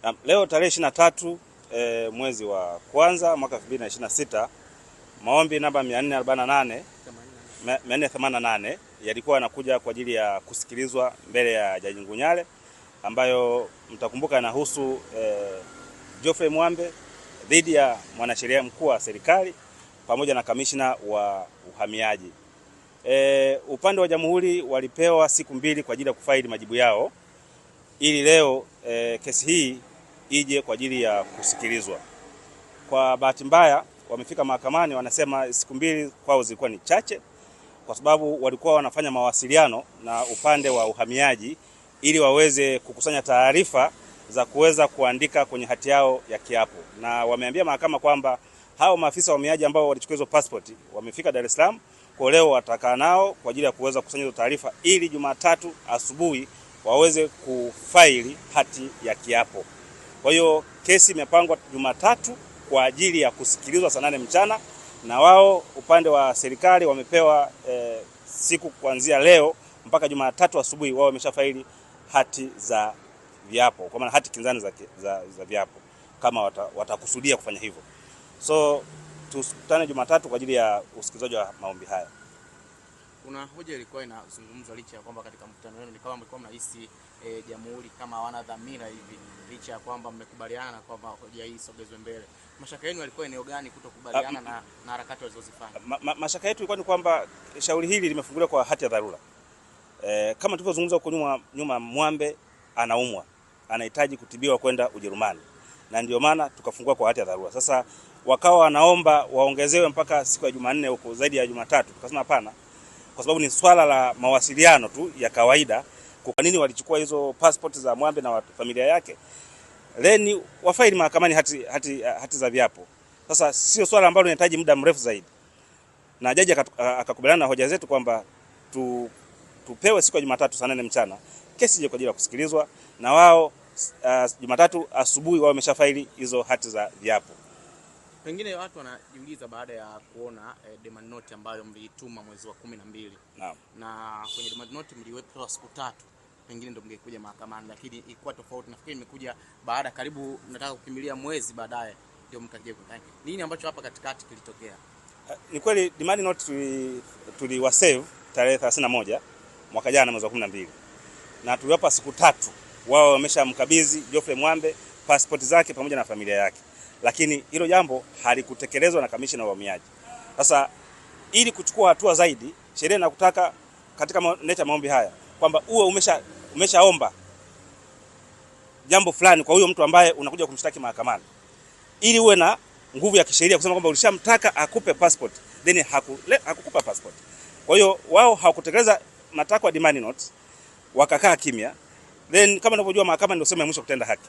Na leo tarehe 23 mwezi wa kwanza mwaka 2026, maombi namba 488 yalikuwa yanakuja kwa ajili ya kusikilizwa mbele ya Jaji Ngunyale, ambayo mtakumbuka yanahusu Geoffrey Mwambe dhidi ya mwanasheria mkuu wa serikali pamoja na kamishna wa uhamiaji. Upande wa jamhuri walipewa siku 2 kwa ajili ya kufaili majibu yao ili leo kesi hii ije kwa ajili ya kusikilizwa. Kwa bahati mbaya wamefika mahakamani, wanasema siku 2 kwao zilikuwa ni chache, kwa sababu walikuwa wanafanya mawasiliano na upande wa uhamiaji ili waweze kukusanya taarifa za kuweza kuandika kwenye hati yao ya kiapo, na wameambia mahakama kwamba hao maafisa wa uhamiaji ambao walichukua hizo passport wamefika Dar es Salaam, kwa leo watakaa nao kwa ajili ya kuweza kukusanya hizo taarifa ili Jumatatu asubuhi waweze kufaili hati ya kiapo. Kwa hiyo kesi imepangwa Jumatatu kwa ajili ya kusikilizwa saa 8 mchana, na wao upande wa serikali wamepewa siku kuanzia leo mpaka Jumatatu asubuhi wao wameshafaili hati za viapo, kwa maana hati kinzani za viapo kama watakusudia kufanya hivyo. So tukutane Jumatatu kwa ajili ya usikilizaji wa maombi haya. Kuna hoja ilikuwa inazungumzwa licha ya kwamba katika mkutano wenu ni kama mlikuwa mnahisi jamhuri kama hawana dhamira hivi, licha ya kwamba mmekubaliana kwamba hoja hii isogezwe mbele. Mashaka yenu yalikuwa eneo gani kutokubaliana na harakati walizozifanya? Mashaka yetu ilikuwa ni kwamba shauri hili limefunguliwa kwa hati ya dharura. Kama tulivyozungumza huko nyuma, Mwambe anaumwa, anahitaji kutibiwa kwenda Ujerumani, na ndio maana tukafungua kwa hati ya dharura. Sasa wakawa wanaomba waongezewe mpaka siku ya Jumanne huko zaidi ya Jumatatu. Tukasema hapana, kwa sababu ni swala la mawasiliano tu ya kawaida. Kwa nini walichukua hizo passport za Mwambe na familia yake? Leni wafaili mahakamani hati za viapo. Sasa sio swala ambalo linahitaji muda mrefu zaidi, na jaji akakubaliana na hoja zetu kwamba tupewe siku ya Jumatatu saa 8 mchana kesi ije kwa ajili ya kusikilizwa, na wao Jumatatu asubuhi wao wameshafaili hizo hati za viapo. Pengine watu wanajiuliza baada ya kuona demand note ambayo mliituma mwezi wa 12. Naam. Na kwenye demand note mliwekewa siku 3, pengine ndio mngekuja mahakamani, lakini ilikuwa tofauti. Nafikiri imekuja baada karibu mnataka kukimbilia mwezi baadaye ndio mkaje. Nini ambacho hapa katikati kilitokea? Ni kweli demand note tuliwasave tarehe 31 mwaka jana mwezi wa 12, na tuliwapa siku 3 wao wameshamkabidhi Geoffrey Mwambe passport zake pamoja na familia yake, lakini hilo jambo halikutekelezwa na kamishna wa uhamiaji. Sasa ili kuchukua hatua zaidi, sheria inakutaka katika maombi haya kwamba uwe umeshaomba jambo fulani kwa huyo mtu ambaye unakuja kumshtaki mahakamani, ili uwe na nguvu ya kisheria kusema kwamba ulishamtaka akupe passport then hakukupa passport. Kwa hiyo wao hawakutekeleza matakwa ya demand note, wakakaa kimya. Then kama unavyojua mahakama ndio sema mwisho kutenda haki.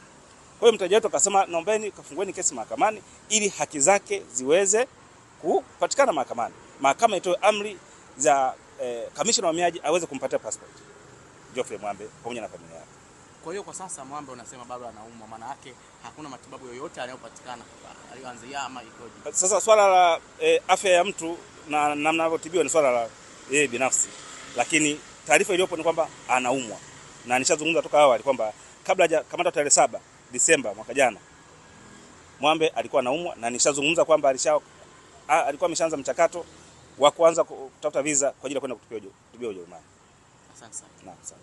Kwa hiyo mteja wetu akasema naombeni kafungueni kesi mahakamani ili haki zake ziweze kupatikana mahakamani. Mahakama itoe amri za kamishna wa uhamiaji aweze kumpatia passport Geoffrey Mwambe pamoja na familia yake. Kwa hiyo kwa sasa Mwambe unasema bado anaumwa, maana yake hakuna matibabu yoyote yanayopatikana aliyoanzia ama ikoje? Sasa swala la afya ya mtu na namna anavyotibiwa ni swala la yeye binafsi, lakini taarifa iliyopo ni kwamba anaumwa, na nishazungumza toka awali kwamba kabla hajakamata tarehe 7 Disemba mwaka jana Mwambe alikuwa anaumwa, na nishazungumza kwamba alikuwa ameshaanza mchakato wa kuanza kutafuta visa kwa ajili ya kwenda kutibiwa Ujerumani. Asante sana. Naam, asante.